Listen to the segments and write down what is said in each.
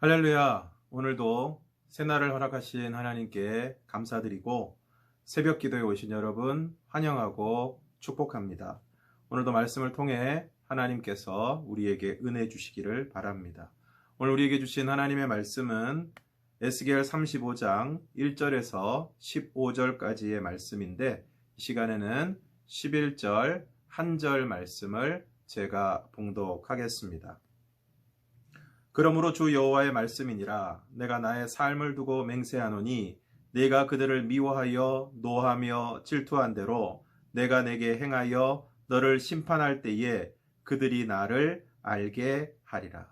할렐루야. 오늘도 새날을 허락하신 하나님께 감사드리고 새벽 기도에 오신 여러분 환영하고 축복합니다. 오늘도 말씀을 통해 하나님께서 우리에게 은혜 주시기를 바랍니다. 오늘 우리에게 주신 하나님의 말씀은 에스겔 35장 1절에서 15절까지의 말씀인데, 이 시간에는 11절 한 절 말씀을 제가 봉독하겠습니다. 그러므로 주 여호와의 말씀이니라. 내가 나의 삶을 두고 맹세하노니 내가 그들을 미워하여 노하며 질투한 대로 내가 내게 행하여 너를 심판할 때에 그들이 나를 알게 하리라.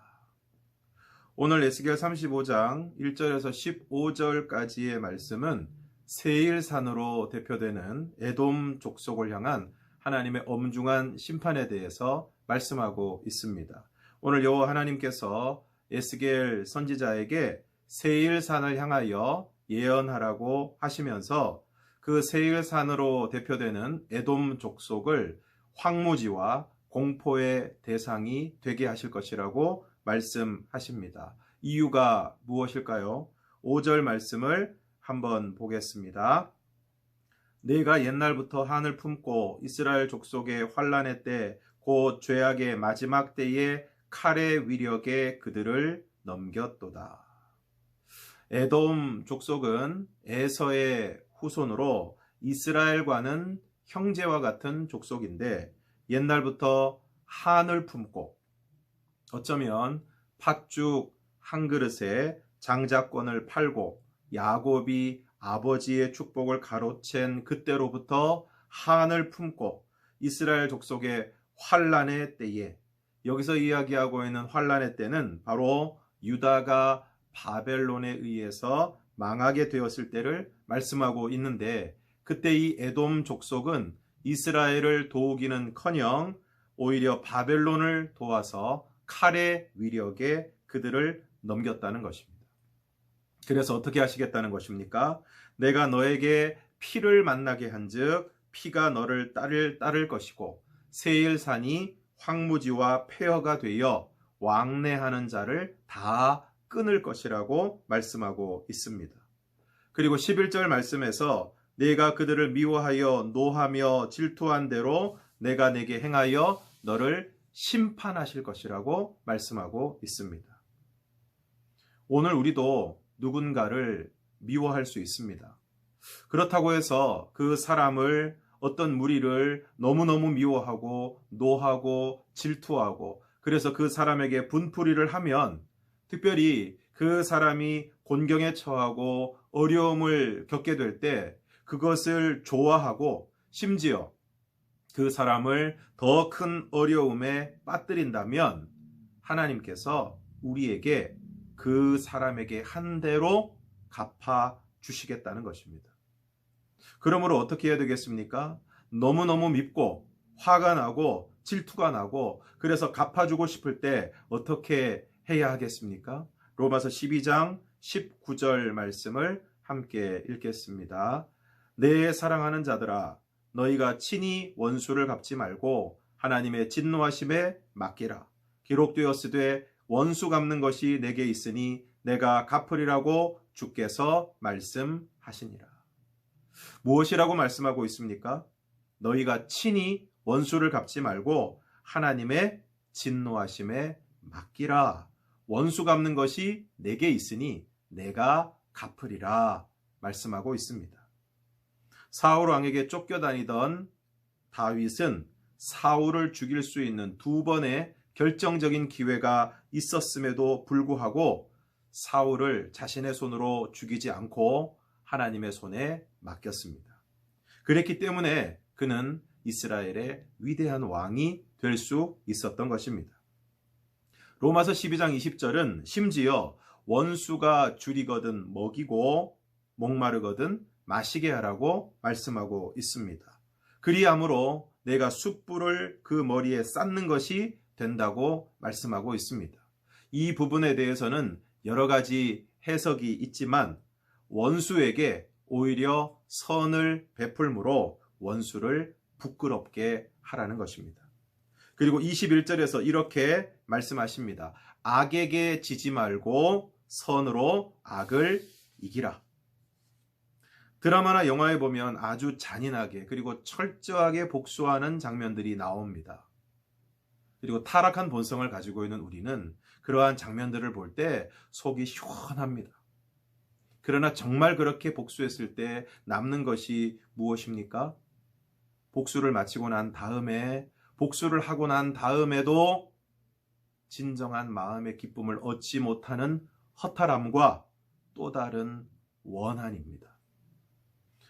오늘 에스겔 35장 1절에서 15절까지의 말씀은 세일산으로 대표되는 에돔 족속을 향한 하나님의 엄중한 심판에 대해서 말씀하고 있습니다. 오늘 여호와 하나님께서 에스겔 선지자에게 세일산을 향하여 예언하라고 하시면서 그 세일산으로 대표되는 에돔 족속을 황무지와 공포의 대상이 되게 하실 것이라고 말씀하십니다. 이유가 무엇일까요? 5절 말씀을 한번 보겠습니다. 내가 옛날부터 한을 품고 이스라엘 족속의 환난의 때 곧 죄악의 마지막 때에 칼의 위력에 그들을 넘겼도다. 에돔 족속은 에서의 후손으로 이스라엘과는 형제와 같은 족속인데, 옛날부터 한을 품고 어쩌면 팥죽 한 그릇에 장자권을 팔고 야곱이 아버지의 축복을 가로챈 그때로부터 한을 품고 이스라엘 족속의 환난의 때에, 여기서 이야기하고 있는 환난의 때는 바로 유다가 바벨론에 의해서 망하게 되었을 때를 말씀하고 있는데, 그때 이 에돔 족속은 이스라엘을 도우기는커녕 오히려 바벨론을 도와서 칼의 위력에 그들을 넘겼다는 것입니다. 그래서 어떻게 하시겠다는 것입니까? 내가 너에게 피를 만나게 한즉 피가 너를 따를 것이고 세일산이 황무지와 폐허가 되어 왕래하는 자를 다 끊을 것이라고 말씀하고 있습니다. 그리고 11절 말씀에서 내가 그들을 미워하여 노하며 질투한 대로 내가 내게 행하여 너를 심판하실 것이라고 말씀하고 있습니다. 오늘 우리도 누군가를 미워할 수 있습니다. 그렇다고 해서 그 사람을, 어떤 무리를 너무너무 미워하고 노하고 질투하고, 그래서 그 사람에게 분풀이를 하면, 특별히 그 사람이 곤경에 처하고 어려움을 겪게 될 때 그것을 좋아하고 심지어 그 사람을 더 큰 어려움에 빠뜨린다면 하나님께서 우리에게 그 사람에게 한 대로 갚아 주시겠다는 것입니다. 그러므로 어떻게 해야 되겠습니까? 너무너무 밉고 화가 나고 질투가 나고, 그래서 갚아주고 싶을 때 어떻게 해야 하겠습니까? 로마서 12장 19절 말씀을 함께 읽겠습니다. 내 사랑하는 자들아, 너희가 친히 원수를 갚지 말고 하나님의 진노하심에 맡기라. 기록되었으되 원수 갚는 것이 내게 있으니 내가 갚으리라고 주께서 말씀하시니라. 무엇이라고 말씀하고 있습니까? 너희가 친히 원수를 갚지 말고 하나님의 진노하심에 맡기라. 원수 갚는 것이 내게 있으니 내가 갚으리라 말씀하고 있습니다. 사울 왕에게 쫓겨다니던 다윗은 사울을 죽일 수 있는 두 번의 결정적인 기회가 있었음에도 불구하고 사울을 자신의 손으로 죽이지 않고 하나님의 손에 맡겼습니다. 그랬기 때문에 그는 이스라엘의 위대한 왕이 될 수 있었던 것입니다. 로마서 12장 20절은 심지어 원수가 줄이거든 먹이고 목마르거든 마시게 하라고 말씀하고 있습니다. 그리함으로 내가 숯불을 그 머리에 쌓는 것이 된다고 말씀하고 있습니다. 이 부분에 대해서는 여러 가지 해석이 있지만 원수에게 오히려 선을 베풀므로 원수를 부끄럽게 하라는 것입니다. 그리고 21절에서 이렇게 말씀하십니다. 악에게 지지 말고 선으로 악을 이기라. 드라마나 영화에 보면 아주 잔인하게 그리고 철저하게 복수하는 장면들이 나옵니다. 그리고 타락한 본성을 가지고 있는 우리는 그러한 장면들을 볼 때 속이 시원합니다. 그러나 정말 그렇게 복수했을 때 남는 것이 무엇입니까? 복수를 마치고 난 다음에, 복수를 하고 난 다음에도 진정한 마음의 기쁨을 얻지 못하는 허탈함과 또 다른 원한입니다.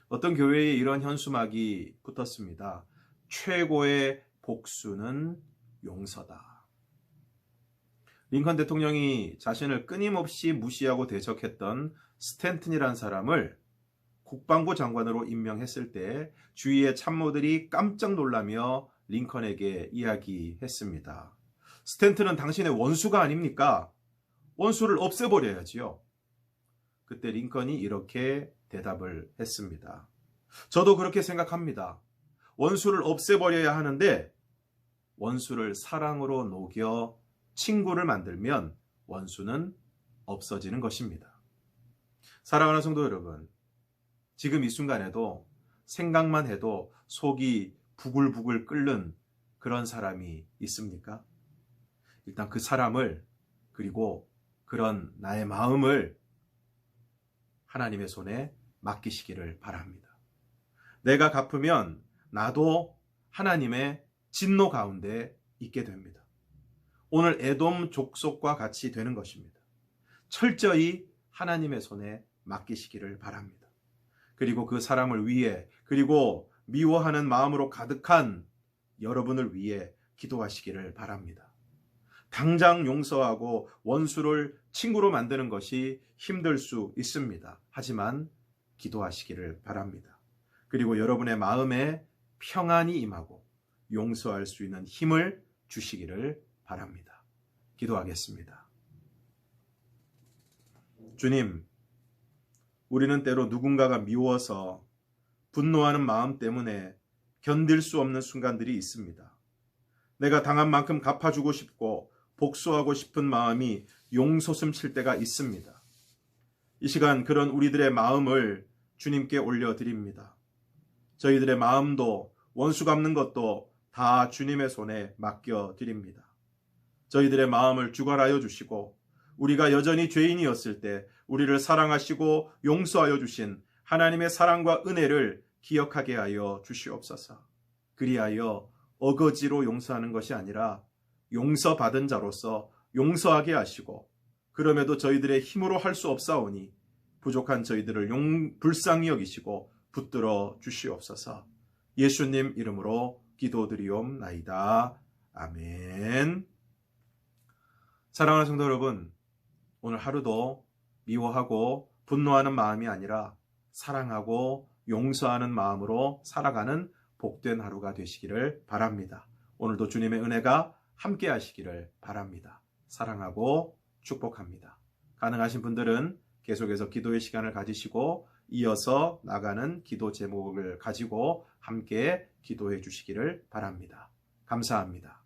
어떤 교회에 이런 현수막이 붙었습니다. 최고의 복수는 용서다. 링컨 대통령이 자신을 끊임없이 무시하고 대적했던 스탠튼이라는 사람을 국방부 장관으로 임명했을 때 주위의 참모들이 깜짝 놀라며 링컨에게 이야기했습니다. 스탠튼은 당신의 원수가 아닙니까? 원수를 없애버려야지요. 그때 링컨이 이렇게 대답을 했습니다. 저도 그렇게 생각합니다. 원수를 없애버려야 하는데 원수를 사랑으로 녹여 친구를 만들면 원수는 없어지는 것입니다. 사랑하는 성도 여러분, 지금 이 순간에도 생각만 해도 속이 부글부글 끓는 그런 사람이 있습니까? 일단 그 사람을, 그리고 그런 나의 마음을 하나님의 손에 맡기시기를 바랍니다. 내가 갚으면 나도 하나님의 진노 가운데 있게 됩니다. 오늘 에돔 족속과 같이 되는 것입니다. 철저히 하나님의 손에 맡기시기를 바랍니다. 그리고 그 사람을 위해, 그리고 미워하는 마음으로 가득한 여러분을 위해 기도하시기를 바랍니다. 당장 용서하고 원수를 친구로 만드는 것이 힘들 수 있습니다. 하지만 기도하시기를 바랍니다. 그리고 여러분의 마음에 평안이 임하고 용서할 수 있는 힘을 주시기를 바랍니다. 기도하겠습니다. 주님, 우리는 때로 누군가가 미워서 분노하는 마음 때문에 견딜 수 없는 순간들이 있습니다. 내가 당한 만큼 갚아주고 싶고 복수하고 싶은 마음이 용솟음 칠 때가 있습니다. 이 시간 그런 우리들의 마음을 주님께 올려드립니다. 저희들의 마음도 원수 갚는 것도 다 주님의 손에 맡겨드립니다. 저희들의 마음을 주관하여 주시고 우리가 여전히 죄인이었을 때 우리를 사랑하시고 용서하여 주신 하나님의 사랑과 은혜를 기억하게 하여 주시옵소서. 그리하여 어거지로 용서하는 것이 아니라 용서받은 자로서 용서하게 하시고 그럼에도 저희들의 힘으로 할 수 없사오니 부족한 저희들을 불쌍히 여기시고 붙들어 주시옵소서. 예수님 이름으로 기도드리옵나이다. 아멘. 사랑하는 성도 여러분, 오늘 하루도 미워하고 분노하는 마음이 아니라 사랑하고 용서하는 마음으로 살아가는 복된 하루가 되시기를 바랍니다. 오늘도 주님의 은혜가 함께 하시기를 바랍니다. 사랑하고 축복합니다. 가능하신 분들은 계속해서 기도의 시간을 가지시고 이어서 나가는 기도 제목을 가지고 함께 기도해 주시기를 바랍니다. 감사합니다.